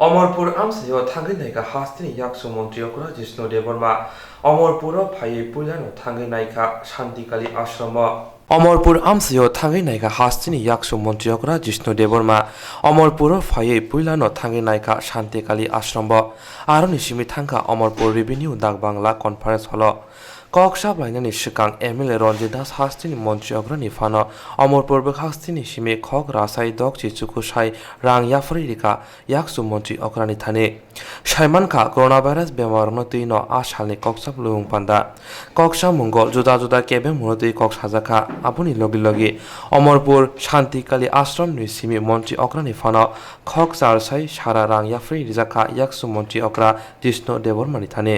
অমরপুর আমসাইও থাঙ্গি নাইকা হাস্তিনি ইয়াকসু মন্ত্রী অকরা জিষ্ণু দেববর্মা অমরপুর ফাইয়ে পুইলানো থাঙ্গি নাইকা শান্তিকালী আশ্রম অমরপুর আমসাইও থাঙ্গি নাইকা হাস্তিনি ইয়াকসু মন্ত্রী অকরা জিষ্ণু দেববর্মা অমরপুর ফাইয়ে পুইলানো থাঙ্গি নাইকা শান্তিকালী আশ্রম আরো নিশিমি থাঙ্গা অমরপুর রেভিনিউ ডাক বাংলা কনফারেন্স হল কক্সা বাইনানি সিকাং এমএলএ রঞ্জিত দাস হাস্তিনি মন্ত্রী অগ্রনি ফানো অমরপুর হাস্তিনি সিমে খক রাসাই দক চিচুকু সাই রাং ইয়াফরি রিকা ইয়াকসু মন্ত্রী অগ্রানি থানে সাইমানকা করোনা ভাইরাস বেমার নতুই ন আসালনি কক্সা লুং পান্ডা কক্সা মঙ্গল জুদা জুদা কেবে মনতুই কক্স হাজাকা আপনি লগে লগে অমরপুর শান্তিকালী আশ্রম নি সিমে মন্ত্রী অগ্রানি ফানো খক চার সাই সারা রাং ইয়াফরি রিজাকা ইয়াকসু মন্ত্রী অগ্রা কৃষ্ণ দেবরমানি থানে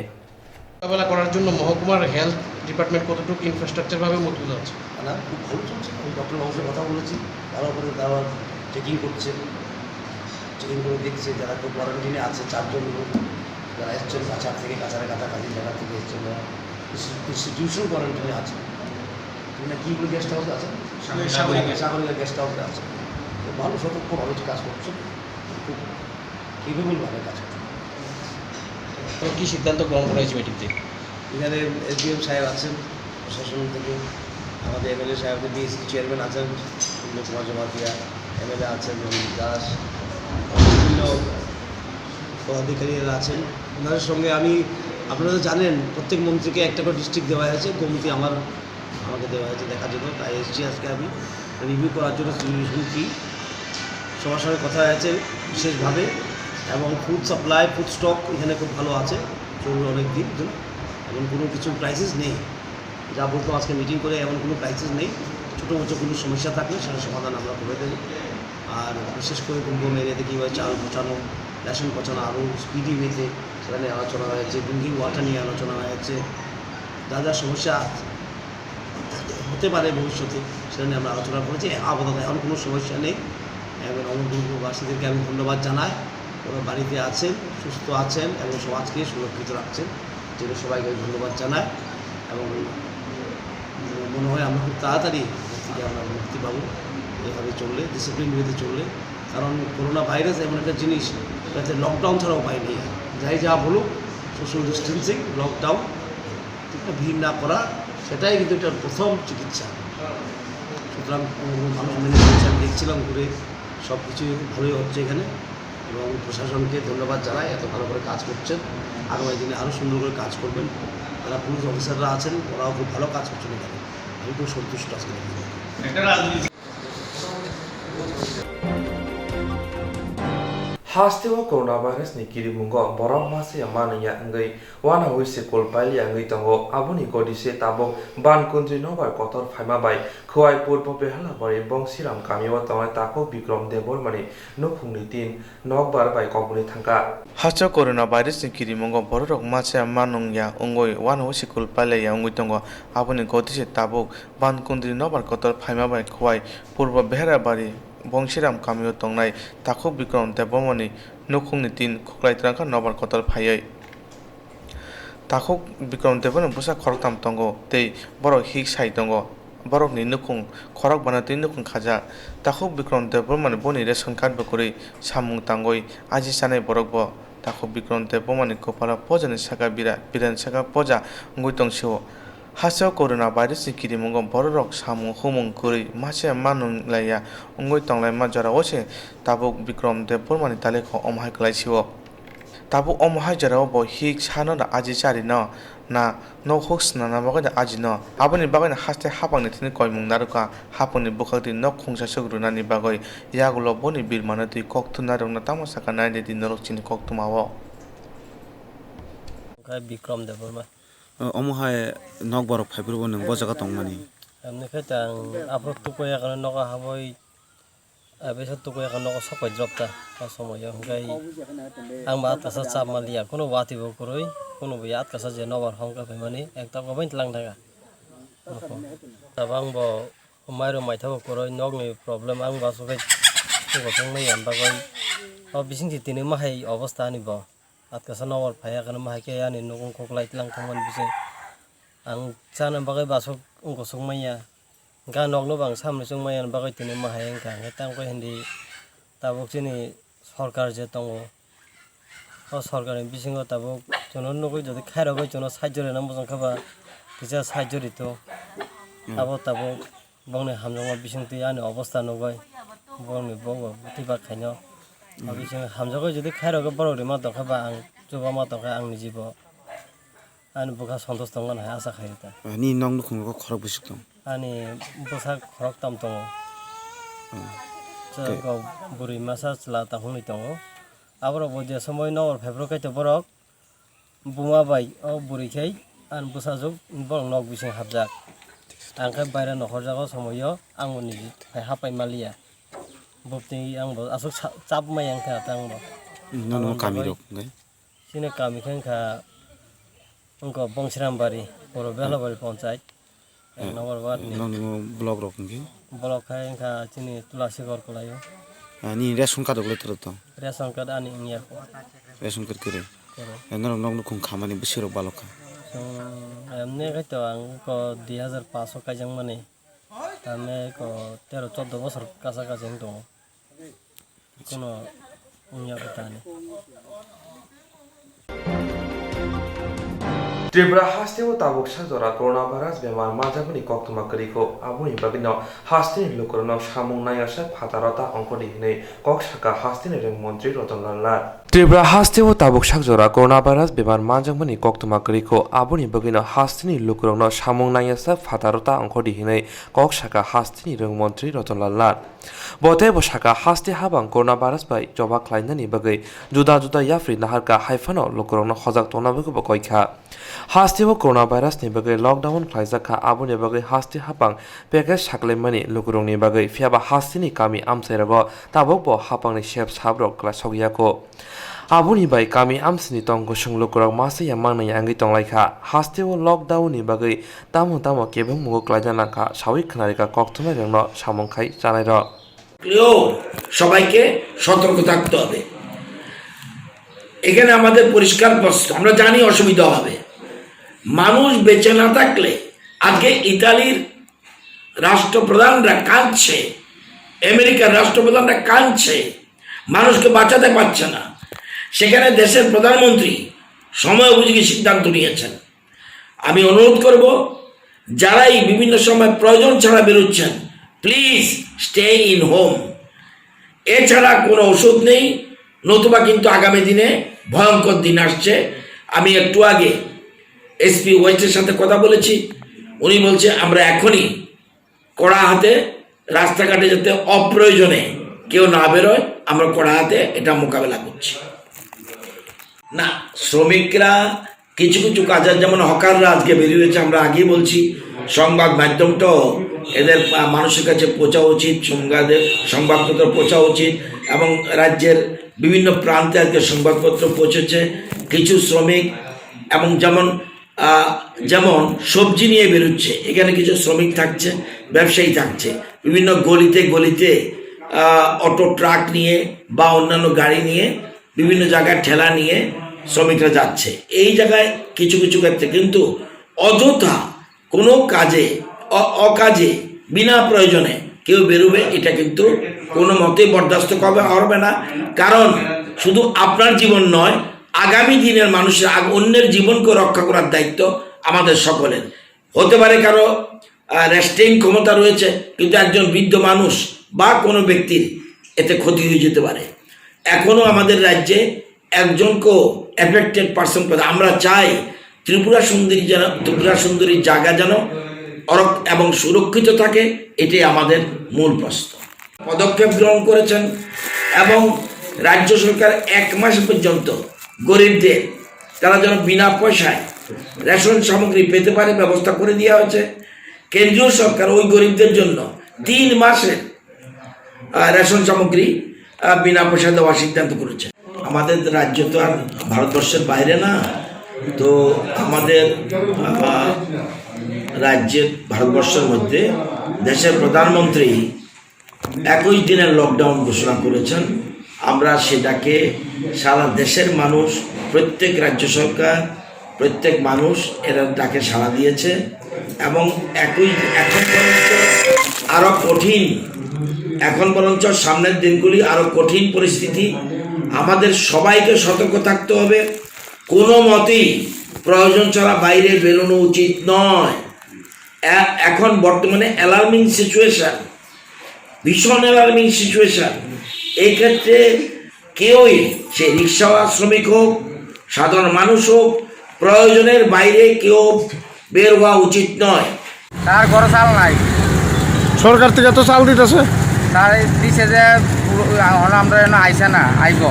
মোকাবেলা করার জন্য মহকুমার হেলথ ডিপার্টমেন্ট কতটুকু ইনফ্রাস্ট্রাকচারভাবে মজবুত আছে? না, খুব ভালো চলছে। আমি ডক্টর বাবুর কথা বলেছি, তারা করে তারা চেকিং করছে, চেকিং করে দেখছে যারা তো কোয়ারেন্টিনে আছে 4 জন লোক যারা এসছেন কাছাড় থেকে, কাছাকাছি জায়গা থেকে এসছেন, যারা ইনস্টিটিউশন কোয়ারেন্টিনে আছে। মানে কীগুলো গেস্ট হাউসে আছে, সাগরিকা গেস্ট হাউসে আছে। তো ভালো সতর্কভাবে কাজ করছে, খুব কেপেবলভাবে কাজ করছে। তো কী সিদ্ধান্ত গ্রহণ করা হয়েছে মিটিংতে? এখানে এসডিএম সাহেব আছেন প্রশাসন থেকে, আমাদের এমএলএ সাহেব, বিএসসি চেয়ারম্যান আছেন কুমার জমাতিয়া, এমএলএ আছেন রঞ্জিত দাস, বিভিন্ন পদাধিকারীরা আছেন। ওনাদের সঙ্গে আপনারা জানেন প্রত্যেক মন্ত্রীকে একটা করে ডিস্ট্রিক্ট দেওয়া হয়েছে, কমিটি আমাকে দেওয়া হয়েছে দেখার জন্য। তাই এসছি আজকে আমি রিভিউ করার জন্য সিচুয়েশন কী সবার সঙ্গে কথা হয়েছে বিশেষভাবে। এবং ফুড সাপ্লাই, ফুড স্টক এখানে খুব ভালো আছে, চলবে অনেক দিন, এমন কোনো কিছু ক্রাইসিস নেই। যা বলতো আজকে মিটিং করে, এমন কোনো ক্রাইসিস নেই। ছোটো মোটো কোনো সমস্যা থাকলে সেটা সমাধান আমরা করে দেবো। আর বিশেষ করে কুম্ভম এরিয়াতে কীভাবে চাল পচানো, রেশন পচানো আরও স্পিডি ওয়েতে সেটা নিয়ে আলোচনা হয়েছে। ড্রিঙ্কিং ওয়াটার নিয়ে আলোচনা হয়েছে। যা যা সমস্যা হতে পারে ভবিষ্যতে সেটা নিয়ে আমরা আলোচনা করেছি। আপাতত এমন কোনো সমস্যা নেই। এবং অমরপুরবাসীদেরকে আমি ধন্যবাদ জানাই, ওরা বাড়িতে আছেন, সুস্থ আছেন এবং সমাজকে সুরক্ষিত রাখছেন, যেটা সবাইকে ধন্যবাদ জানাই। এবং মনে হয় আমরা খুব তাড়াতাড়ি থেকে আমরা মুক্তি পাবো এভাবে চললে, ডিসিপ্লিন ওয়েতে চললে। কারণ করোনা ভাইরাস এমন একটা জিনিস, যাতে লকডাউন ছাড়া উপায় নেই। যাই যা বলুক, সোশ্যাল ডিস্টেন্সিং, লকডাউন, একটা ভিড় না করা, সেটাই কিন্তু এটার প্রথম চিকিৎসা। সুতরাং মানুষ মেনে চলছে, আমি দেখছিলাম ঘুরে, সব কিছুই ভালোই হচ্ছে এখানে। এবং প্রশাসনকে ধন্যবাদ জানাই, এত ভালো করে কাজ করছেন। আগামী দিনে আরও সুন্দর করে কাজ করবেন। যারা পুলিশ অফিসাররা আছেন ওরাও খুব ভালো কাজ করছেন এখানে, আমি খুব সন্তুষ্ট আজকে। হাস্তেও corona virus ni kiri mungo borok mase amana ya ngai wana hoise kol paili ngai tango aboni godise tabo ban country nobar kotor phaima bai khwai purbo behala bari bongsiram kamiwa tangai tako bikrom debor mani nokhungni tin nokbar bai kompuni thangka hacha corona virus ni kiri mungo borok mase amanung ya ongoi wana hoise kol paili ya ngai tango aboni godise tabo ban country nobar kotor phaima bai khwai purbo behara bari বংশীরাম কামিও তংনাই তাকো বিক্রম দেবমণি নখুংনি তিন খুকলাইত্রাঙ্কা নবার কতল ফাইয়াই তাকো বিক্রম দেবনি বুসা খরকতাম তঙ্গ তেই বরক হিক সাই তঙ্গ বরকনি নখুং খরক বানাতি নখুং খাজা তাকো বিক্রম দেবমণি বনি ration card বকরি সামুং তাঙ্গই আজি সানাই বরক ব তাকো বিক্রম দেবমণি কপালা পজানি সাকা বিরান সাকা পজা গুইতং সেও হাসিও corona virus ni kiri mungo borok samung humung kuri mase manung laya ongoi tonglai ma jara ose tabuk bikrom debormani tale kho omhai klai siwo tabu omhai jara bo hik sano da aji chari na no hoks na bagai da aji no aboni bagai na haste hapang ni thini koimung naruka haponi bukhakti no khungsa sugruna ni bagai yagulo boni birmana tui koktuna rong na tamasaka nai de din norok chini koktuma wo Bikram deborma অমহায় নক বরক ফাইব্রব নং বজাকা তংমানি আমনে খেতাং আপ্রক তো কয়া কারণ নকা হাবই বেসত তো কয়া কারণ নকা সকাই দ্রপতা সময় হংকাই আং বা আতকাসা চাপ মালিয়া কোনো বাতিব করই কোনো বই আতকাসা যে নবার হংকা ফাইমানি একটা গবাই তলাং থাকা তাবাং ব মাইরো মাইথাব করই নগনি প্রবলেম আং বা সকাই গতং নাই আমবা গই বিসিং তিনে মাহাই অবস্থা আনিব আতকাসা নবার ফায়া কারণ মাহাইকে আনি নগং খকলাই তলাং থামান বিসে ang sana bagai basok ungko sungmaya ga nogno bang samne sungmaya bagai tini mahayang ka ngetang ko hindi tabok chini sarkar je tongo সরকারি বিসিঙ্গ তাবো জনের নগৈ যদি খাইরগৈ জন সাহায্য না মোজাं খাবা কিসা সাহায্য দিত আবো তাবো বংনি হামজংমা বিসিংতি আনি অবস্থা নগৈ বংনি বংবো তিবা খাইনো বিসিং হামজগৈ যদি খাইরগৈ বড়রি মা দখাবা আং জবা মা দখা आंनि जिब आनि बुखा सन्तोष दं होनना आसा खायो ni nong no khung ko khorok bisik dong आनि बुसा खरक ताम दङ जों बुरै मासा चला ताहुनि दङ आबरो बजे समय नवर फेब्रु काइतो बरक बुमा बाय ओ बुरैखाय आन बुसा जुग बर नक बिसिं हाबजाक आंखाय बायरा नखर जागो समयो आंबो निजि फाय हापाय मालिया बपनि आंबो आसु चाप माय आंखा तांबो no no kami rok ngai सिने कामी खांखा उनको बंसरामबारी बर बेलाबारी पंचायत एक नम्बर वार्ड नि nong no blog rok ngai block खांखा चिनि तुलासीगर कोलायो ni ration card rok letter to ration card आनि इंगिया ration card kire no nong no khung khamani bisirok baloka एमने खाइतो आंको 2500 काइजों माने तामे को 13 14 बছর कासा काजों दङ कोनो इंगिया बतानि त्रिपुरा हास्टेव ताबुक साजरा कोरोना भाइरास बेमार माजागुनि कक्तमा करिखौ आबुनि बागिनो हास्टेनि लोकरनो सामुं नायासा फातारता अंकनि हिनै कक साका हास्टेनि रें मन्त्रि रतनलाल लाल त्रिपुरा हास्टेव ताबुक साजरा कोरोना भाइरास बेमार माजागुनि कक्तमा करिखौ आबुनि बागिनो हास्टेनि लोकरनो सामुं नायासा फातारता अंकनि हिनै कक साका हास्टेनि रें मन्त्रि रतनलाल लाल बते बसाका हास्टे हाबां कोरोना भाइरास बाय जबा ख्लाइनानि बागै जुदा जुदा याफ्रि नाहारका हाइफानो लोकरनो हजाक तनाबोखौ बकयखा हास्टेव कोरोना भाइरास नि बागै लकडाउन ख्लाइजाखा आबुनि बागै हास्टे हाबां पेकेज साक्लेमनि लोकरंनि बागै फियाबा हास्टेनि कामी आमसाइरागो ताबकबो हाबांनि शेप साब्रक क्लासगियाखौ आबुनि बाय कामी आमसिनि तंग सुंग लोकरक मासे यामांनि आंगि तंलाइखा हास्टेव लकडाउन नि बागै तामो तामो केबं मुगो क्लाइजानाखा सावि खनारिका कक्तमा रेंनो सामंखाय जानाय र সবাইকে সতর্ক থাকতে হবে এখানে আমাদের পরিষ্কার প্রশ্ন আমরা জানি অসুবিধা হবে মানুষ বেঁচে না থাকলে আজকে ইতালির রাষ্ট্রপ্রধানরা কাঁদছে আমেরিকার রাষ্ট্রপ্রধানরা কাঁদছে মানুষকে বাঁচাতে পারছে না সেখানে দেশের প্রধানমন্ত্রী সময় উপযোগী সিদ্ধান্ত নিয়েছেন আমি অনুরোধ করব যারাই বিভিন্ন সময় প্রয়োজন ছাড়া বেরোচ্ছেন প্লিজ স্টে ইন হোম এছাড়া কোনো ওষুধ নেই নতুবা কিন্তু আগামী দিনে ভয়ঙ্কর দিন আসছে আমি একটু আগে এসপি ওয়েস্টের সাথে কথা বলেছি উনি বলছে আমরা এখনই কড়া হাতে রাস্তাঘাটে যাতে অপ্রয়োজনে কেউ না বেরোয় আমরা কড়া হাতে এটা মোকাবেলা করছি না শ্রমিকরা কিছু কিছু কাজের যেমন হকাররা আজকে বেরিয়েছে আমরা আগেই বলছি সংবাদ মাধ্যমটাও এদের মানুষের কাছে পৌঁছা উচিত সংবাদপত্র পৌঁছা উচিত এবং রাজ্যের বিভিন্ন প্রান্তে আজকে সংবাদপত্র পৌঁছেছে কিছু শ্রমিক এবং যেমন সবজি নিয়ে বেরোচ্ছে এখানে কিছু শ্রমিক থাকছে ব্যবসায়ী থাকছে বিভিন্ন গলিতে গলিতে অটো ট্রাক নিয়ে বা অন্যান্য গাড়ি নিয়ে বিভিন্ন জায়গায় ঠেলা নিয়ে শ্রমিকরা যাচ্ছে এই জায়গায় কিছু কিছু ক্ষেত্রে কিন্তু অযথা কোনো কাজে অকাজে বিনা প্রয়োজনে কেউ বেরোবে এটা কিন্তু কোনো মতেই বরদাস্ত হবে না কারণ শুধু আপনার জীবন নয় আগামী দিনের মানুষের অন্যের জীবনকে রক্ষা করার দায়িত্ব আমাদের সকলের হতে পারে কারো রেস্টিং ক্ষমতা রয়েছে কিন্তু একজন বৃদ্ধ মানুষ বা কোনো ব্যক্তির এতে ক্ষতি হয়ে যেতে পারে এখনো আমাদের রাজ্যে একজনকেও এফেক্টেড পারসন আমরা চাই ত্রিপুরা সুন্দরীর জায়গা যেন এবং সুরক্ষিত থাকে এটাই আমাদের মূল প্রশ্ন পদক্ষেপ গ্রহণ করেছেন এবং রাজ্য সরকার 1 মাস পর্যন্ত গরিবদের তারা যেন বিনা পয়সায় রেশন সামগ্রী পেতে পারে ব্যবস্থা করে দেওয়া হয়েছে কেন্দ্রীয় সরকার ওই গরিবদের জন্য 3 মাসের রেশন সামগ্রী বিনা পয়সায় দেওয়ার সিদ্ধান্ত করেছে আমাদের রাজ্য তো আর ভারতবর্ষের বাইরে না তো আমাদের রাজ্যের ভারতবর্ষের মধ্যে দেশের প্রধানমন্ত্রী 21 দিনের লকডাউন ঘোষণা করেছেন আমরা সেটাকে সারা দেশের মানুষ প্রত্যেক রাজ্য সরকার প্রত্যেক মানুষ এরা ডাকে সাড়া দিয়েছে এবং এখন বরঞ্চ সামনের দিনগুলি আরো কঠিন পরিস্থিতি আমাদের সবাইকে সতর্ক থাকতে হবে, কোনো মতেই প্রয়োজন ছাড়া বাইরে বেরোনো উচিত নয়। এখন বর্তমানে অ্যালার্মিং সিচুয়েশন, ভীষণ অ্যালার্মিং সিচুয়েশন। এই ক্ষেত্রে কেউই, সে রিক্সাওয়ালা শ্রমিক হোক, সাধারণ মানুষ হোক, প্রয়োজনের বাইরে কেউ বের হওয়া উচিত নয়। তার ঘরে চাল নাই, সরকার থেকে তো চাল দিতেছে। তার দিছে যে আমরা আইসে না, আইব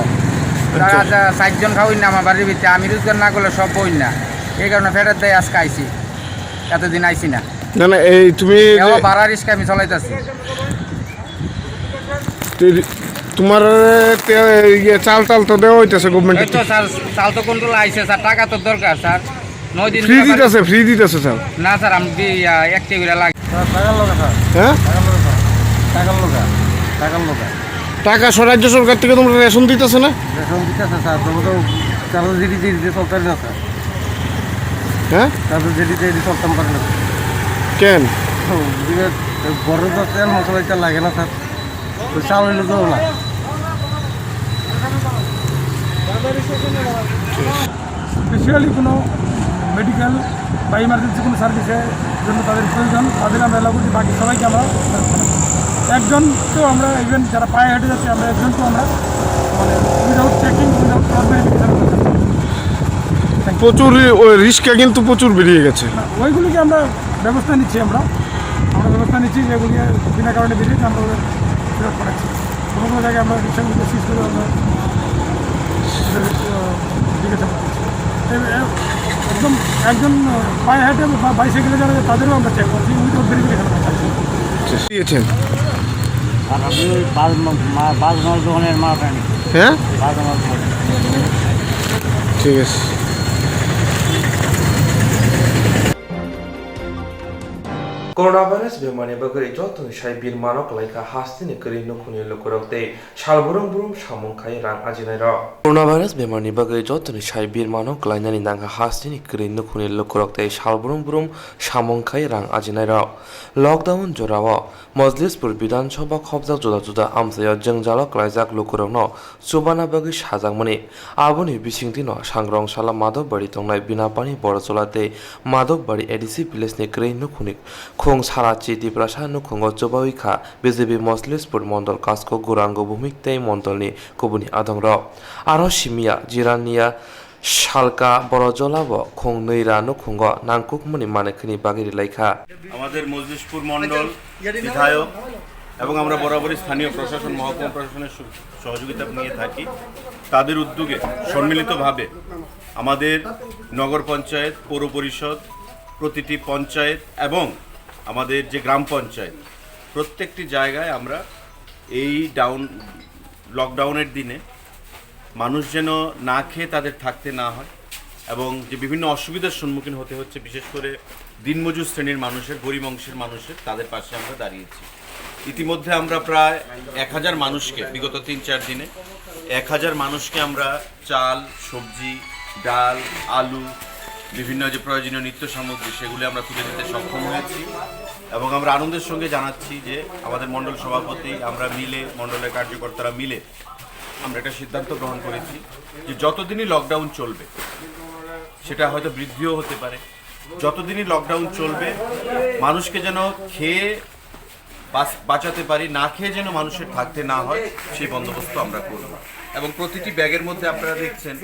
তারা 4 জন খাওয়াই না আমার বাড়ির ভিতরে, আমি রোজগার না করলে সব বই না, এই কারণে ফেরত দেয় আজকে আইসি, এতদিন আইসি না। না না, এই তুমি ভাড়া রিস্কা আমি চলাইতেছি। তোমার চাল টাল তো দেওয়া হইতেছে গভর্নমেন্ট। তো স্যার চাল তো কন্ট্রোল আইসে স্যার, টাকা তো দরকার স্যার। 9 দিন ফ্রি দিতেছে চাল। না স্যার, আমি 1 টেবিলে লাগে। হ্যাঁ, টাকা রাজ্য সরকার থেকে তোমরা রেশন দিতেছে না? রেশন দিতেছে স্যার, তবে তো চালু যেটি চলতে না স্যার, হ্যাঁ চালু যেটি চলতাম পারে না। কেন? বড় তো তেল মশলা এটা লাগে না স্যার, চাল হইলে তো না। স্পেশালি কোনো মেডিকেল বা ইমার্জেন্সি কোনো সার্ভিসের জন্য তাদের প্রয়োজন, তাদের আমরা এলাকা করছি, বাকি সবাইকে আমরা একজনকেও আমরা, ইভেন যারা পায়ে হেঁটে যাচ্ছে আমরা একজনকেও আমরা মানে without checking, without cross verification করতে পারি। প্রচুর রিস্কা কিন্তু প্রচুর বেরিয়ে গেছে। ওইগুলিকে আমরা ব্যবস্থা নিচ্ছি, আমরা ব্যবস্থা নিচ্ছি, যেগুলি বিনা কারণে বেরিয়েছে আমরা ওদের ফেরত করাচ্ছি। কোনো কোনো জায়গায় আমরা রিক্সাগুলিকে সিজ করে আমরা জিজ্ঞাসা করছি। একদম একজন পায়ে হেঁটে বা বাইসাইকেলে যারা তাদেরও আমরা চেক করছি, উইদাউট ভেরিফিকেশন দিয়েছেন। আর আপনি বাস মাল দোকানের মাল পানি, হ্যাঁ বাস মাল দোকান। ঠিক আছে। Coronavirus bemani bagari jotun shai bir manok laika hastini kari nukuni lukurokte shalburung burum samung khai rang ajinai ro. Coronavirus bemani bagari jotun shai bir manok lainani nangha hastini kari nukuni lukurokte shalburung burum samung khai rang ajinai ro. Lockdown jorawo Mojlispur Bidan Sabha khobjak juda juda amsayo jengjalo klaijak lukurokno subana bagi sajangmani aboni bisingtino sangrongsala Madhobari tongnai Binapani Borocholate Madhobari ADC village ni kari nukuni Khong Sarachi Diprasa Nukhongo Chobawika BJP Mojlispur Mondol Kasko Gurango Bhumik Tei Mondolni Kubuni Adongro Aro Simia Jirania Shalka Borojolabo Khong Neira Nukhongo Nangkukmuni Manekhini Bagiri Laika আমাদের মজলিশপুর মণ্ডল বিধায়ক এবং আমরা বরাবরই স্থানীয় প্রশাসন, মহকুমা প্রশাসনের সহযোগিতা নিয়ে থাকি। তাদের উদ্যোগে সম্মিলিতভাবে আমাদের নগর পঞ্চায়েত, পৌর পরিষদ, প্রতিটি পঞ্চায়েত এবং আমাদের যে গ্রাম পঞ্চায়েত, প্রত্যেকটি জায়গায় আমরা এই লকডাউনের দিনে মানুষ যেন না খেয়ে তাদের থাকতে না হয় এবং যে বিভিন্ন অসুবিধার সম্মুখীন হতে হচ্ছে, বিশেষ করে দিনমজুর শ্রেণীর মানুষের, গরিব অংশের মানুষের, তাদের পাশে আমরা দাঁড়িয়েছি। ইতিমধ্যে আমরা প্রায় 1000 মানুষকে, বিগত 3-4 দিনে 1000 মানুষকে আমরা চাল, সবজি, ডাল, আলু, বিভিন্ন যে প্রয়োজনীয় নিত্য সামগ্রী সেগুলি আমরা তুলে দিতে সক্ষম হয়েছি এবং আমরা আনন্দের সঙ্গে জানাচ্ছি যে আমাদের মণ্ডল সভাপতি, আমরা মিলে, মণ্ডলের কার্যকর্তারা মিলে আমরা একটা সিদ্ধান্ত গ্রহণ করেছি যে যতদিনই লকডাউন চলবে, সেটা হয়তো বৃদ্ধিও হতে পারে, যতদিনই লকডাউন চলবে মানুষকে যেন খেয়ে বাঁচাতে পারি, না খেয়ে যেন মানুষের থাকতে না হয়, সেই বন্দোবস্ত আমরা করব। এবং প্রতিটি ব্যাগের মধ্যে আপনারা দেখছেন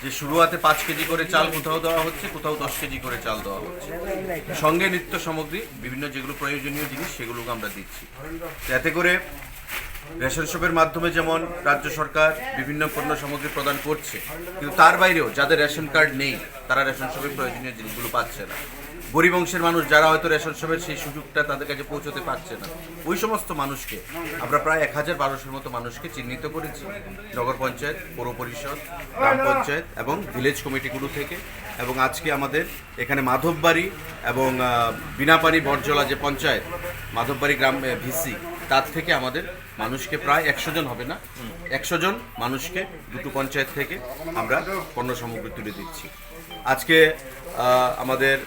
যে শুরুয়াতে 5 কেজি করে চাল কোথাও দেওয়া হচ্ছে, কোথাও 10 কেজি করে চাল দেওয়া হচ্ছে, সঙ্গে নিত্য সামগ্রী, বিভিন্ন যেগুলো প্রয়োজনীয় জিনিস সেগুলোকে আমরা দিচ্ছি। যাতে করে রেশন শপের মাধ্যমে যেমন রাজ্য সরকার বিভিন্ন পণ্য সামগ্রী প্রদান করছে, কিন্তু তার বাইরেও যাদের রেশন কার্ড নেই তারা রেশন শপের প্রয়োজনীয় জিনিসগুলো পাচ্ছে না। গরিব অংশের মানুষ যারা হয়তো রেশন শপের সেই সুযোগটা তাদের কাছে পৌঁছতে পারছে না, ওই সমস্ত মানুষকে আমরা প্রায় 1000-1200 মতো মানুষকে চিহ্নিত করেছি নগর পঞ্চায়েত, পৌর পরিষদ, গ্রাম পঞ্চায়েত এবং ভিলেজ কমিটিগুলো থেকে। এবং আজকে আমাদের এখানে মাধববাড়ি এবং বিনাপানি বরজলা যে পঞ্চায়েত, মাধববাড়ি গ্রাম ভিসি, তার থেকে আমাদের মানুষকে প্রায় 100 জন হবে না, 100 জন মানুষকে দুটো পঞ্চায়েত থেকে আমরা পণ্য সামগ্রী তুলে দিচ্ছি। আজকে আমাদের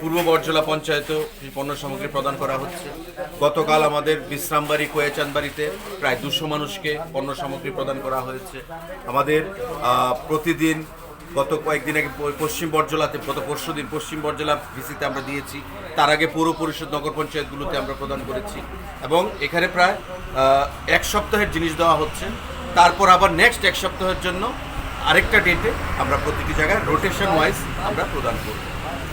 পূর্ব বরজলা পঞ্চায়েতেও পণ্য সামগ্রী প্রদান করা হচ্ছে। গতকাল আমাদের বিশ্রামবাড়ি কোয়েচানবাড়িতে প্রায় 200 মানুষকে পণ্য সামগ্রী প্রদান করা হয়েছে। আমাদের প্রতিদিন গত কয়েকদিন আগে পশ্চিম বরজলাতে, গত পরশুদিন পশ্চিম বরজলা ভিসিতে আমরা দিয়েছি। তার আগে পৌর পরিষদ নগর পঞ্চায়েতগুলোতে আমরা প্রদান করেছি এবং এখানে প্রায় 1 সপ্তাহের জিনিস দেওয়া হচ্ছে। তারপর আবার নেক্সট 1 সপ্তাহের জন্য আরেকটা ডেটে আমরা প্রতিটি জায়গায় রোটেশন ওয়াইজ আমরা প্রদান করব।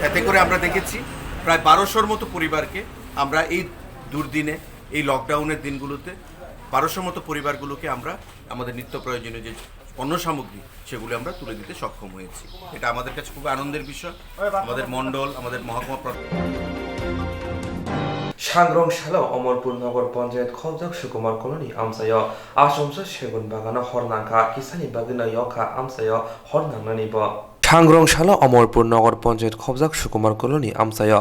এতে করে আমরা দেখেছি প্রায় 1200-র মতো পরিবারকে আমরা এই দুর্দিনে, এই লকডাউনের দিনগুলোতে 1200-র মতো পরিবারগুলোকে আমরা আমাদের নিত্য প্রয়োজনীয় যে পণ্য সামগ্রী সেগুলো আমরা তুলে দিতে সক্ষম হয়েছি। এটা আমাদের কাছে খুব আনন্দের বিষয়। আমাদের মণ্ডল, আমাদের মহকুমা Swrangchati Kokborok নগর পঞ্চায়েত খবজাক সুকুমার কলোনি আমসায় আশমসা সেগুন বাগানো হরনাঙ্কা কিসানি বাগানো ইয়খা আমসায় হরনাঙ্গানিব Swrangchati Kokborok নগর পঞ্চায়েত খবজাক সুকুমার কলোনি আমসায়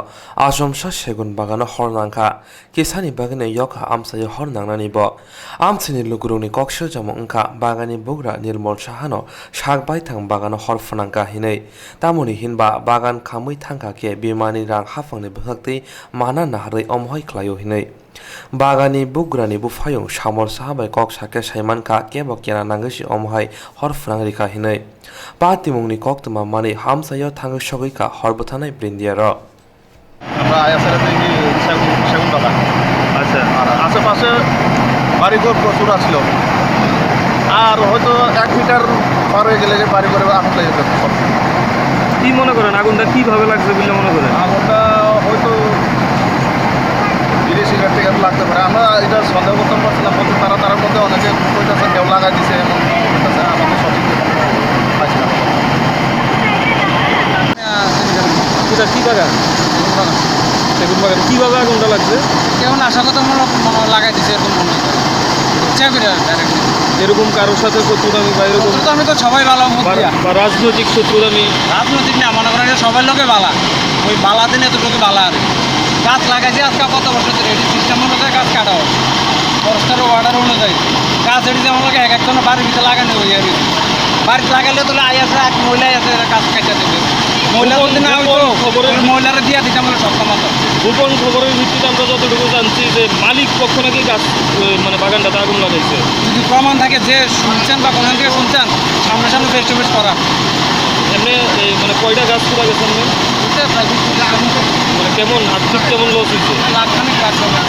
আশমসা সেগুন বাগানো হরনাঙ্কা কিসানি বাগানো ইয়খা আমসায় হরনাঙ্গানিব আমসিনি লুগুরুনি কক্সো জামো ওংখা বাগানি বুগ্রা নির্মল সাহানো শাক বাইথাং বাগানো হরফনাঙ্কা হিनै তামুনি হিনবা বাগান খামুই থাঙ্কা কে বিমানি রাং হাফাংনি বহাক্তি মানা নাহাरै অমহয় ख्लायो हिनै बागानी बुग्रानी बुफायं सामर साहाबाय कक साके साइमानखा केबो केना नांगैसि अमहाय हरफुनां रिखा हिनै पातिमुंनि कक्तमा माने हामसायो थाङै सगैखा हरबथानाय ब्रिन्दियार আমরা আয়াসের থেকে সেগুন বাগান আচ্ছা আর আশেপাশে বাড়িঘর প্রচুর আসছিল আর হয়তো 1 মিটার পার হয়ে গেলে বাড়ি করে আগুন লেগে যেত। কি মনে করেন আগুনটা কিভাবে লাগছে বলে মনে করেন? আগুনটা হয়তো বিদেশি গাড়ি থেকে লাগতে পারে। আমরা এটা সন্দেহ করতে পারছিলাম, বলতে তারার মধ্যে অনেকে কইতেছে কেউ লাগাই দিছে, এমন কইতেছে। আমাদের সঠিক পাইছিলাম এটা কি বাগান? সেগুন বাগান। কিভাবে আগুনটা লাগছে? কেমন আশাগতমূলক লাগাই দিছে এরকম মনে হয়। ইচ্ছা করে ডাইরেক্ট এরকম কারোর সাথে শত্রুতামি বা এরকম আমি তো সবাই ভালো বা রাজনৈতিক শত্রুতামি? রাজনৈতিক না, মনে করেন সবাই লোকে বালা, ওই বালা দিন এতটুকু বালা আর গাছ লাগাইছে আজকে কত বছর ধরে এটি সিস্টেম অনুযায়ী গাছ কাটা হয়, ফরেস্টের অর্ডার অনুযায়ী গাছ এটি যেমন লাগে এক একজন বাড়ির ভিতরে লাগানো হয়ে আর বাড়িতে লাগালে তো আই আছে এক মহিলাই আছে গাছ কাটা দেবে। মহিলা যদি না হইতো মহিলারা দিয়া দিতাম সক্ষমতা। গোপন খবরের ভিত্তিতে আমরা যতটুকু জানছি যে মালিক পক্ষ নাকি গাছ মানে বাগানটাতে আগুন লাগাইছে। যদি প্রমাণ থাকে যে শুনছেন বা কোনখান থেকে শুনছেন সামনাসামনি ফেস টু ফেস করা। এমনি মানে কয়টা গাছ পুরা গেছে? মানে কেমন আর্থিক কেমন লস হয়েছে? লাখখানিক গাছ হবে।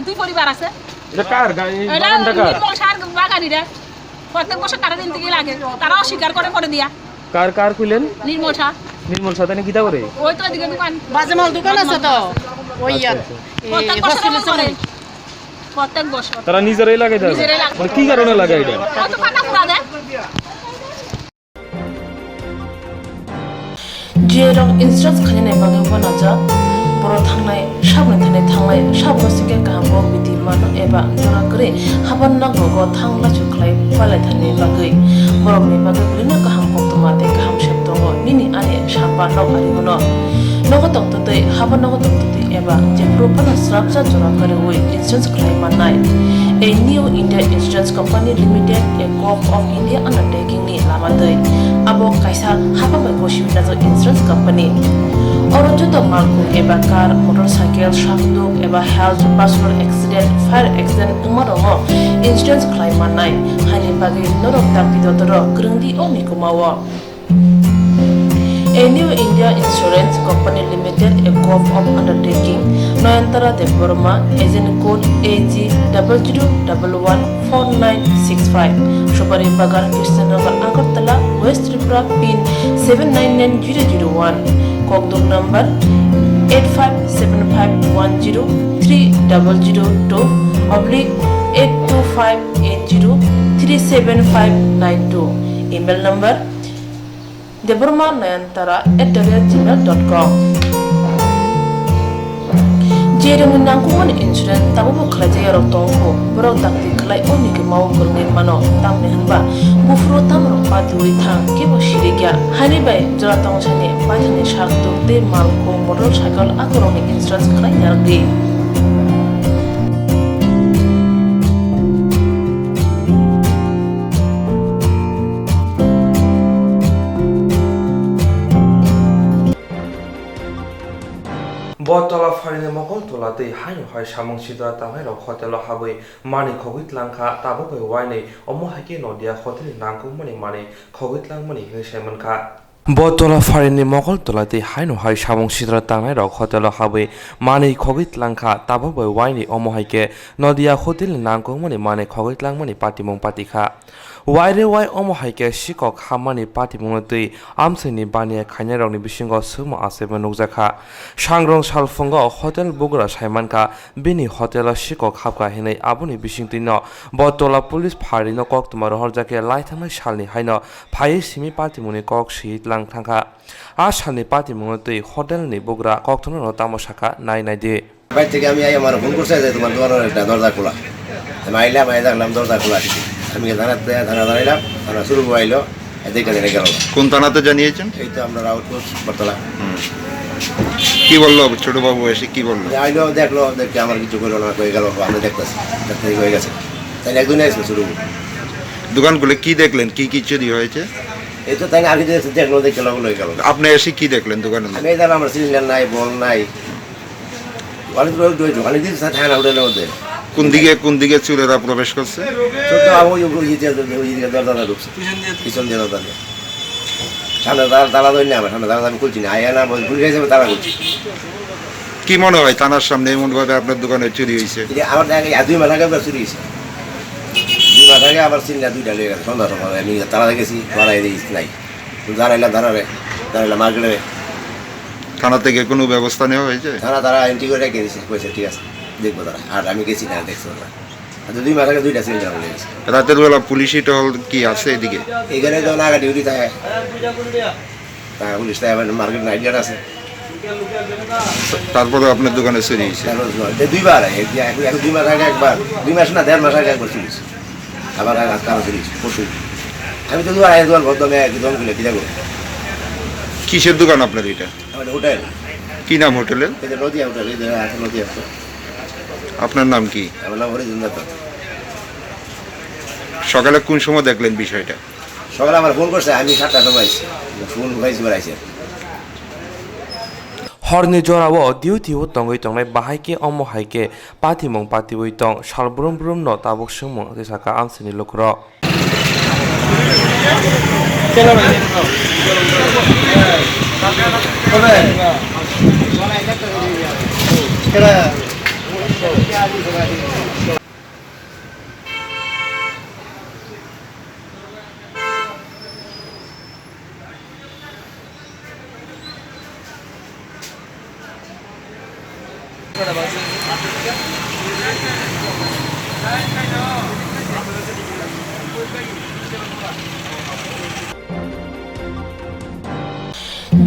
দুই পরিবার আছে। প্রত্যেক বছর তারা দিন থেকে লাগে, তারা অস্বীকার করে করে দিয়া। কার কার কইলেন? নির্মল শাহ। নির্মল শাহ তাই কিটা করে? ওই তো এদিকে দোকান, বাজে মাল দোকান আছে তো ওই প্রত্যেক বছর এমন করে। প্রত্যেক বছর তারা নিজেরাই লাগাই দেয়। মানে কি কারণে লাগাই এটা? কত টাকা পুরা দেয়। जेराव इन्सुरेन्स खालामनाय बागै बनाजा बर' थांनाय साबनाय थांनाय साबसिके गाहामखौ बिदि मान एबा जरा करे हाबान नांगौ थांला सुख्लाय फालाय थानाय बागै बर'नि बागै बिदिनो गाहाम कक्तमा दे गाहाम सेब दङ बिनि आने साबा नगारिमोन नगतंतै हाबा नगतंतै एबा जेफ्रोफाना स्राबजा जरा करे वे इन्सुरेन्स खालामनाय A new India Insurance Company Limited, a co-op of India undertaking ni lamadai. Abo kaisa haba bai kosibina jo insurance company. Oro joto malku eba car, motorcycle, shakduk eba health, personal accident, fire accident umarongo insurance claim manai. Hani bagi norok takbidotoro grungdi omi kumawa. A new India Insurance Company Limited, a co-op of undertaking, Noyantara de Burma, agent code AG00114965, Shubari Bagar, Krishnanagar, Agartala, West Tripura, PIN 799001, Kokduk number 857510-825803759 email number debormanayantara@gmail.com Jereng nangkuman insurance tabu kerja ya rotongko borok dakti kelai oni ke mau kurngin mano tamne hanba bufro tamro patui thang ke bo shirigya hani bai joratong chani pathani shakto te malko motorcycle akoroni insurance kelai yargi Botala farine mogol tola tei haino hai samung sidra tangai rok hotel haboi mani khogit langkha tabo bai wainei omo haike nodia hotel nangkung mani mani khogit lang mani hingseman kha Botala farine mogol tola tei haino hai samung sidra tangai rok hotel haboi mani khogit langkha tabo bai wainei omo haike nodia hotel nangkung mani mani khogit lang mani patimong patikha Waire wai omo haike sikok hamani patimong tei amseni bania khainarokni bisingo sumo aseba nukjakha sangrong salfungo hotel bogra saimanka bini hotel sikok hapka hinai abuni bisingtino botola police pharino koktwma rohorjake laithamai salni haino phai simi patimoni kok sit lang thangkha a salni patimong tei hotel ni bogra koktwma no tamosaka nai nai de বাইরে থেকে আমি আমার phone করছে যে তোমার দোকানের একটা দরজা খোলা আমি আইলাম আই দেখলাম দরজা খোলা আমি থানা দাঁড়াইলাম থানা শুরু আইলো দেখে গেল কোন থানাতে জানিয়েছেন? এই তো আমরা রাউতপুর বটতলা কি বললো ছোটবাবু এসে কি বললো? আইলো দেখলো দেখে আমার কিছু করলো না হয়ে গেল আমি দেখতেছি হয়ে গেছে তাই একদিন আসলো শুরু দোকানগুলো কি দেখলেন কি কি চুরি হয়েছে? এই তো তাই আগে দেখলো দেখে লগলো হয়ে গেল আপনি এসে কি দেখলেন দোকানে? আমি দেখলাম আমার সিলিন্ডার নাই বল নাই অনেক দিন থাকে না হোটেলের মধ্যে কোন দিকে চুরেরা প্রবেশ করছে? দরজা ঢুকছে পিছন দিয়ে দরজা দিয়ে সামনে তালা ধরি না আমার সামনে তালা আমি খুলছি না আয়া না ঘুরে গেছে তালা খুলছি কি মনে হয় থানার সামনে এমন ভাবে আপনার দোকানে চুরি হয়েছে? আমার 2 মাস আগে একবার চুরি হয়েছে 2 মাস আগে আবার সিলিন্ডার 2টা লেগে গেছে সন্ধ্যা সময় আমি তালা দেখেছি বাড়াই দিয়েছি নাই দাঁড়াইলাম দাঁড়াইলাম মার্কেটে থানা থেকে কোনো ব্যবস্থা নেওয়া হয়েছে? থানা তারা এন্ট্রি করে রেখে দিয়েছে কইছে ঠিক আছে দেখবো তারা আর আমি গেছি না দেখছো না 2 মাস আগে 2টা সিলিন্ডার লেগে গেছে রাতের বেলা পুলিশি টহল কি আছে এদিকে? এখানে তো নাগা ডিউটি থাকে পুলিশ থাকে মার্কেট নাইট গার্ড আছে তারপরে আপনার দোকানে চুরি হয়েছে? 2 বার 2 মাস আগে একবার 2 মাস না 1.5 মাস আগে একবার চুরি হয়েছে আবার কারো চুরি হয়েছে পরশু আমি তো দোকান বদ্ধ মেয়ে একদম খুলে কি যাবো কিসের দোকান আপনার এটা? আমাদের হোটেল কি নাম হোটেলের? এই যে নদী হোটেল এই যে আছে নদী আছে আপনার নাম কি? আমার নাম হরিজুন্দর সকালে কোন সময় দেখলেন বিষয়টা? সকালে আমার ফোন করছে আমি 7টার সময় আইছি phone ভাইছি বেড়াইছে Horni jorawo duty wo tongoi tongnai bahaike omo haike patimong patiwoi tong salbrum brum no tabuk sumong te saka amsini lokro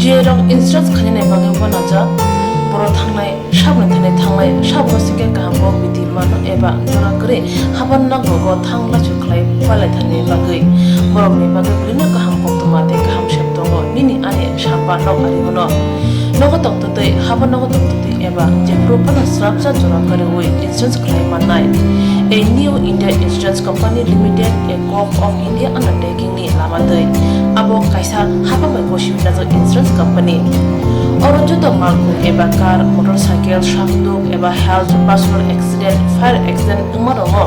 Jerong insurance khanina bagay wanaja boro thangnai sabni thane thanglai sabno sike kaham bidi mano eba jora kore haban na gogo thangla chuklai palai thane bagay borok ni bagay bulina kaham koktwma te kaham sheptongo nini ane sapa nok arimono nogo toktote haban nogo toktote eba jepro pana srapsa jora kore oi insurance claim manai a new India Insurance Company Limited a Corp of India undertaking ni lamadai abo kaisa haba mai goshimina jo insurance company Orojoto malku eba car motorcycle shakduk eba health personal accident fire accident umarongo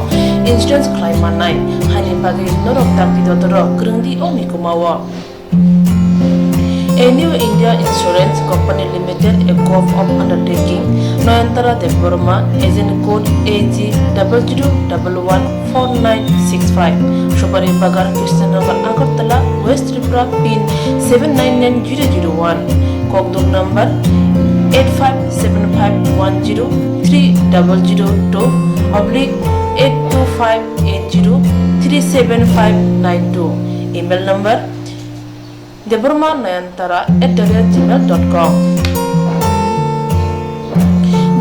insurance claim manai hani bagi norok takti dotoro grungdi oni kumawa A new India Insurance Company Limited, a Corp of Undertaking, Noyantara Deborma, agent code AG00114965, Shobari Bagar, Krishnagar, Agartala, West Tripura, PIN 799001, Kokdok number 857510-82580375592, email number debormanayantara@gmail.com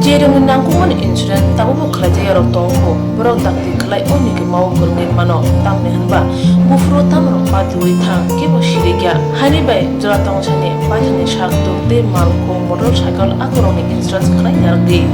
Jerung nangkuman insurans tabu kerja yarok tongko berok takti kelai oni ke mau kerengin mano tam nehanba bufro tam ropa diuri thang kebo shirikya hani bai jora tong chane bajane shak turte malko motorcycle akoroni insurans kelai yardi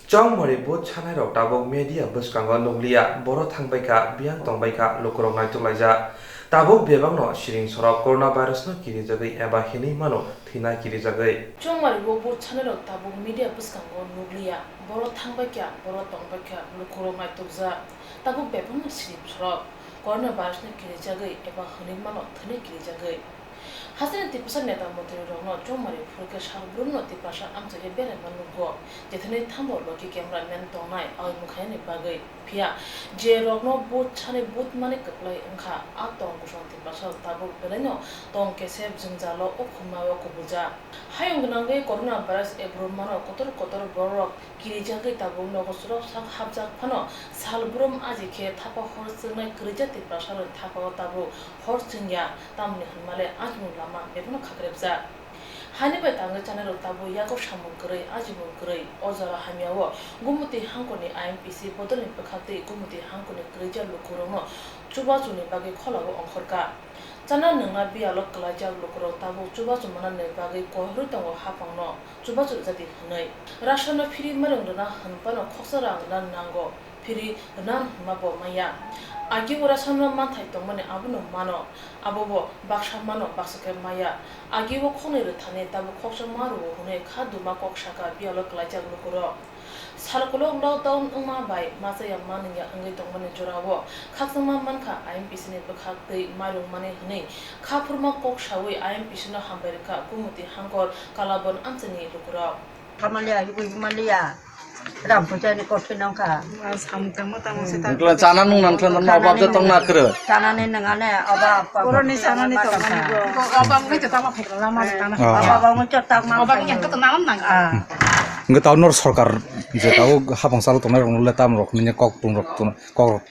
Chong mari bot chanai rok tabok media buskango nunglia boro thangbaika biang tongbaika lokorok naitok laija tabok bebang no siring sorok coronavirus no kiri jagai eba hini mano thina kiri jagai Chong mari bot chanai rok tabok media buskango nunglia boro thangbaika boro tongbaika lokorok naitok ja tabok bebang no siring sorok coronavirus no kiri jagai eba hini mano thina kiri jagai Hasilnya tipusan neta menteri rono cuma mari purke shalbrum no tipasa am saja bere manugo jethane thambor loki camera men tonai ai mukhane bagai pia je rono bot chane bot mane kaplai angkha atong kusong tipasa tabuk beleno tong kesep jingjalo okhumawa kubuja hayong gnangai corona virus ebrum mano kotor borok kiri jagai tabuk no gosrok sak habjak phano shalbrum aji khe thapa hor singnai krija tipasa thapa tabuk hor singya tamni hanmale ajmu lama bebuno khakrebza hani bai tangga channel tabu yago shamun krai ajibun krai ozara hamiawo gumuti hankoni IMPC bodolin pakhate gumuti hankoni krija lukurono chuba chuni bagi kholago ongkhorka chana nangna bialo klaja lukuro tabu chuba chumana ne bagi kohru tango hapangno chuba chu jati hnai rashana phiri marangna hanpano khoksara nan nango phiri nan mabo maya agi ora samna manthai tongmane abuno mano abobo baksha mano baksake maya agi wo khone re thane tabu khoksa maru hone khaduma kokshaka bialo klaja lukuro sarkolok lockdown ungma bai masaya mania angai tongmane jorawo khaksama manka IMPC ne bakhakte marung mane hne khapurma koksawi IMPC na hamberka kumuti hangor kalabon amchani lukuro Kamalia ibu Malia ram pujani kopi nongka Kalau cana nung nangklan nama apa tu tong nak kere. cana ne nengane aba apa Koroni sana ni to mani go. Abang ngai cetak ma phek lama tanah. aba mau cetak mau Abang yang ketenangan nang. Nggak tahu nur sarkar je tahu habang sal tonai rong letam rok ninya kok tung rok tung kok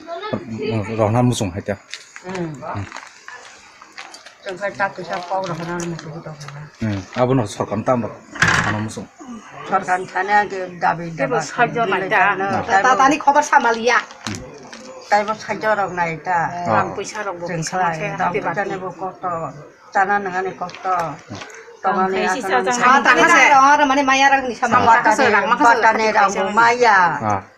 rok nam musung haja. Jengkai tak bisa kau dah kenal musuh tu. Abu nur sarkar tam rok nam musung. Sarkan sana ke dabi dabi. Sajo naita. Tani khabar samalia. Tapi sajo rok naita. Ram puisa rok bo sama ke hati bat. Jane bo koto. Cana nengane koto. Tongane Tani orang mana maya rok ni sama Patane rang maya.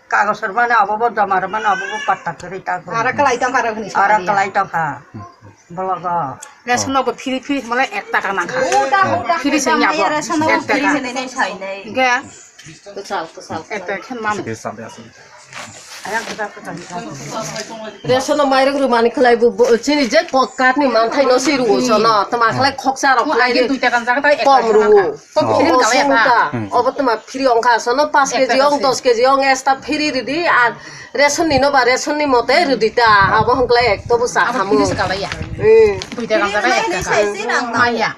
Kagos sermana abo damar mana abo patta cerita. Ara kelai tong karo ni. Ara kelai tong ha. Belaga. Resono bo phiri malai ekta kana kha. Phiri se nyabo. Ekta ka. Ge. Tusal. Ekta khen mam. Ayang kita ketemu. Resono mairung rumani khlai bu chini je kokkat ni manthai no siru sono tama khlai khoksa rok khlai Lagi duita kan jaga tai pom ru To phiri kalai ka. obo tama phiri ongkha sono 5 kg ong 10 kg ong esta phiri ridi ar ration নিনো বা ration নি মতে রুদিতা আবো হংলাই এক তো বুসা খামু Kalaya. Duita kan jaga ekta. Maya.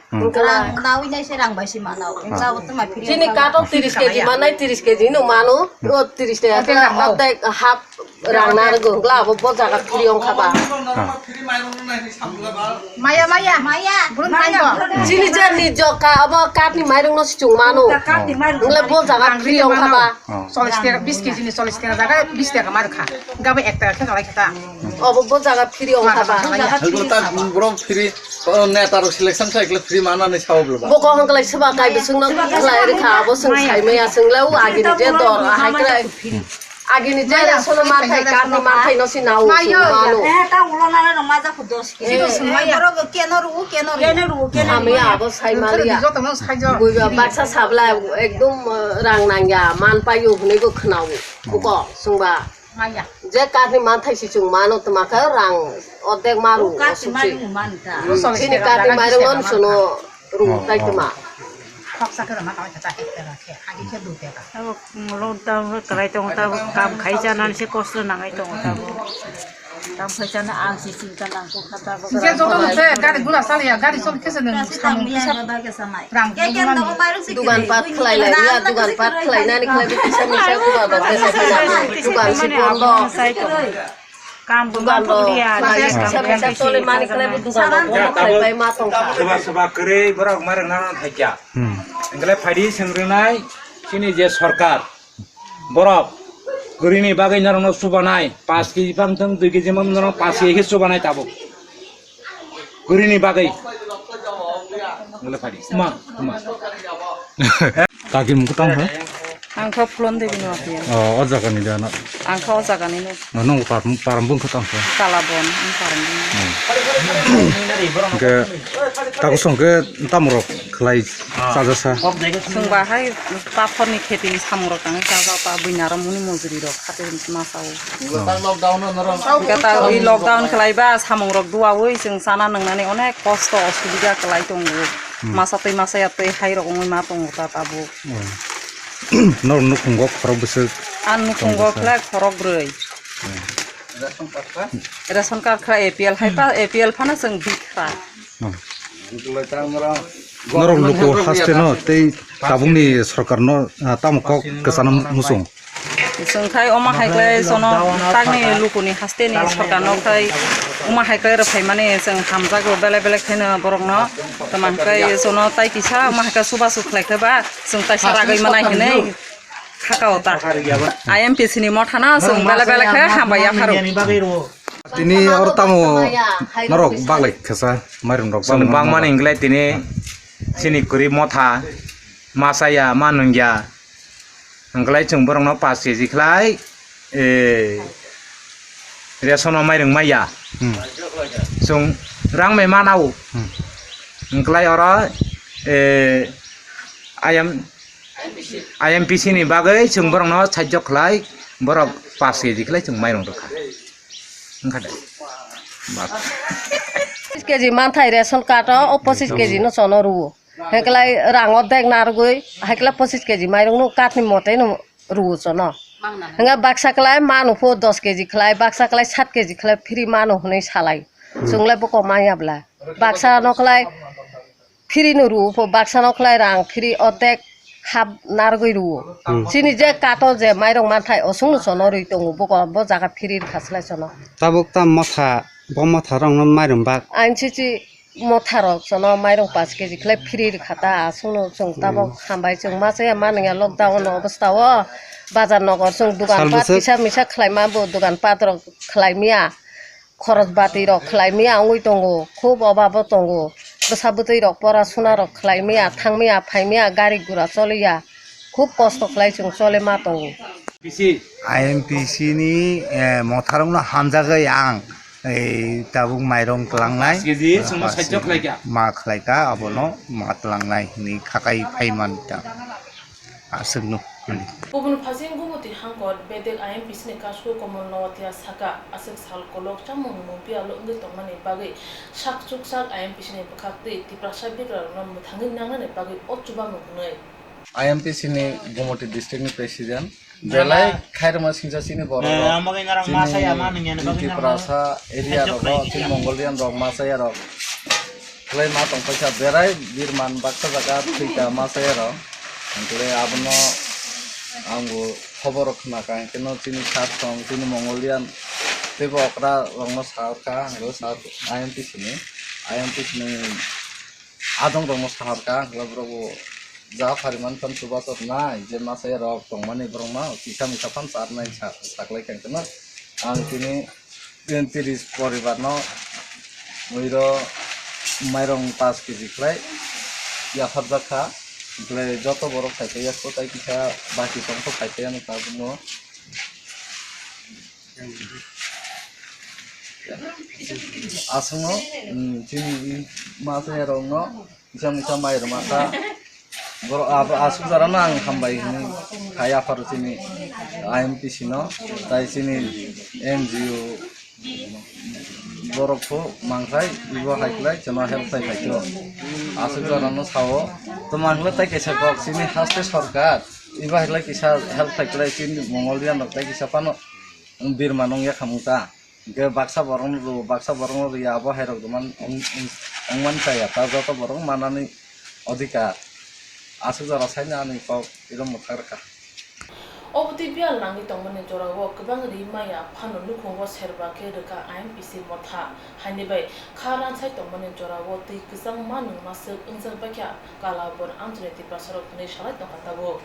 Nawi nai serang basi manau. Engkau tu mai piri. চিনি কাটো 30 কেজি মানাই 30 কেজি নো মানো ও 30 টাকা অর্ধেক হাফ রান্নার গংলা আবো বজাগা ফ্রি অং খাবা Maya. Burun maya. চিনি যে নিজ কা আবো কাটনি মাইরং নো সিচুং মানো নলে বজাগা ফ্রি অং খাবা 40 টাকা 20 কেজি ni 40 টাকা জায়গা 20 টাকা মার খা গাবে একটা খেন লাগা খেতা অবো বজাগা ফ্রি অং খাবা Kalau tak belum free, kalau net taruh selection saya kalau free mana nih sawo belum. বো কং কলাই সবা কাই বিসুং ন খলাই রেখা আবো সং সাই মেয়া সং লাউ আগি নি যে দর হাই কলাই আগি নি যে সোনা মার খাই কাটনি মার খাই ন সি নাও মানো Ta ulona na ramaja kudos. Maya. আমি আবো সাই মালিয়া Yo tamang sajo. বুইবা বাচ্চা সাবলা একদম রাং নাঙ্গা মান পাইও হুনেগো খনাও বুকো সুংবা Maya. যে কাটনি মান থাইছি সুং মানো তোমাকা রাং অর্ধেক মারু অসুচি চিনি কাটনি মাইরং অন সুনো রু তাইতমা Paksa ke rumah kawai kata ekta ke. Agi ke du teka. Lo ta kalai tong ta kam khai janan se kosto nangai tong ta. Tam faychana angsi cinta nangko kata Singkat jodoh nase gari gula sali ya gari sol kese neng samung kisah ram dugan pat kelai lai ya dugan pat kelai nani kelai bisa bisa dugan do dugan si pondo kam dugan do bisa bisa sole mani kelai dugan do kelai bai matong sebab kere borok marang nana thaikia enggale phadi sengrenai sini je sarkar borok gurini bagai narano subanai 5 kg pamthang 2 kg mam narano 5 kg subanai tabo gurini bagai enggale phadi ma kaki mukutang ha angko pulon debi no apian oh oja kan ida na angko jagan ini nong parambung kutang ha kalabon parambung ke taku song ke tamrok khlai sajasa sung bahai papor ni kheti ni samuro tang jaga pa buinara muni mojuri rok khate masau kata i lockdown khlai ba samung rok duwa oi sing sana nangnani onek kosto osubida khlai tongo masa tei masa ya tei hai rok ngoi ma tongo ta tabu nor nukungok khorok besek anu kungok khlai khorok broi ration card khlai APL hai pa APL phana sing bikha norok luko haste no tei tabungni sarkar no tamkok kesanam musung sungkai oma haiklai sono tagni lukuni haste ni sarkar no kai oma haiklai ra phai mane sing hamja go bele bele khaina borok no taman kai sono tai kisa oma haika suba su khlai ba sung tai sara gai manai hinai khakao ta IMPC ni mothana sung bele bele kha hambaya pharu tini or tamo norok baglai khasa marin rok bang man inglai tini sini kuri motha masaya manungya anglai chung borong no 5 kg khlai resono mairung maya sung rang me manau anglai ora IMPC ni bagai chung borong no sajok khlai borok 5 kg khlai chung mairung rokha engkada KG মান থাই ration card 25 KG no sono ru heklai rang odek nargoi heklai 25 KG mairung no katni motai no ru sono hanga baksa klai manu pho 10 KG khlai baksa klai 7 KG khlai free manu hunai salai sunglai boko mayabla baksa no khlai free no ru pho baksa no khlai rang free odek hab nargoi ru sini je kato je mairung man thai osung sono ri tongu boko bo jaga free khaslai sono tabuk tam motha bomma tharang no mairum bak anchichi motharok sono mairung 5 KG khlai free khata asungno chung tabok hambai chung masaya manenga lockdown obostha o bazar nogor chung dugan pat kisa misa khlai ma bo dugan pat rok khlai mia খরচ বাতি rock khlai mia ongoi tongo khub obabo tongo bsabuti rok pora suna rok khlai mia thangmia phaimia gari gura choliya khub kosto khlai chung chole ma tongo IMPC ni motharong no hamjagai ang ei tabuk mairong tlangnai ma khlaika abono ma tlangnai ni khakai phaiman ta asungno Kubun phasing gumuti hangkot bedek IMPC ni kasko komon nawatia saka asek sal kolok chamung mupia lo ngi tongmani bagai sakchuk sak IMPC ni bakakti tiprasa bikra nam thangin nangane bagai ochuba munai IMPC ni gumuti district ni president belai khairma singja sini boro tiprasa area ro tin mongolian ro masaya ro klai ma tong paisa berai birman baksa jaga thika masaya ro angkle abono anggo khoborok naka keno chini sat song chini mongolian tebo okra rongno sarka anggo sat IMPC ni adong rongno sarka globrogo ja phariman kan subasot nai je masaya rok tongmani brongma kisa misa pan sar nai saklai kankena ang tini 30 poribar no moiro mairong 5 kg klai ya khabjaka Ble joto borok saite ya kotai kita baki tongko saite anu tabuno asmo chini masa ya rongno bisa mair maka boro asu jarana ang hambai ni kaya paru sini IMPC no tai sini NGO borokko mangkai ibo haiklai chama help tai kaito asu jarano sawo to mangla tai kesa kok sini haste sarkar ibo haiklai kisa help tai klai sini mongolian tai kisa pano bir manong ya khamuta ke baksa borong ria abo hai rok man ongman saya ta joto borong manani odhikar asuk jara saina ani kok irom mukharka Obti bial nangi tongmani jorawo kubang rimaya phano lukhongo serba ke reka IMPC motha haini bai kharan sai tongmani jorawo ti kisang manung masuk unjang bakya kalabon antone ti pasarok ni shalai tongkatabo